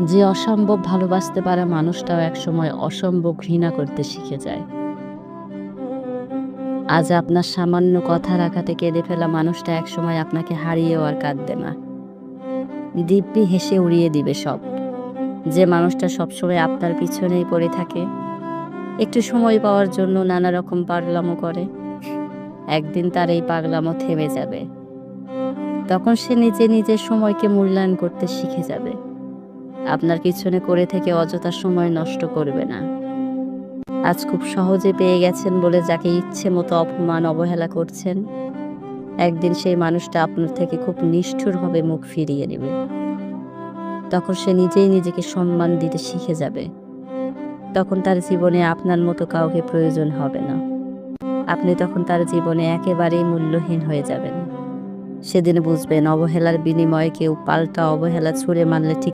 যে অসম্ভব ভালোবাসতে পারা মানুষটাও একসময় অসম্ভব ঘৃণা করতে শিখে যায়। আজ আপনার সামান্য কথার আঘাতে কেঁদে ফেলা মানুষটা একসময় আপনাকে হারিয়েও আর কাঁদবে না। দিব্যি হেসে উড়িয়ে দিবে সব। যে মানুষটা সবসময় আপনার পিছনেই পড়ে থাকে, একটু সময় পাওয়ার জন্য নানা রকম পাগলামো করে, একদিন তার এই পাগলামো থেমে যাবে। তখন সে নিজে নিজের সময়কে মূল্যায়ন করতে শিখে যাবে। আপনার পিছনে পড়ে থেকে অযথা সময় নষ্ট করবে না। আজ খুব সহজে পেয়ে গেছেন বলে যাকে ইচ্ছে মতো অপমান অবহেলা করছেন, একদিন সেই মানুষটা আপনার থেকে খুব নিষ্ঠুরভাবে মুখ ফিরিয়ে নেবে। তখন সে নিজেই নিজেকে সম্মান দিতে শিখে যাবে। তখন তার জীবনে আপনার মতো কাউকে প্রয়োজন হবে না। আপনি তখন তার জীবনে একেবারেই মূল্যহীন হয়ে যাবেন। সেদিন বুঝবেন অবহেলার বিনিময়ে কেউ পাল্টা অবহেলা ছুঁড়ে মারলে ঠিক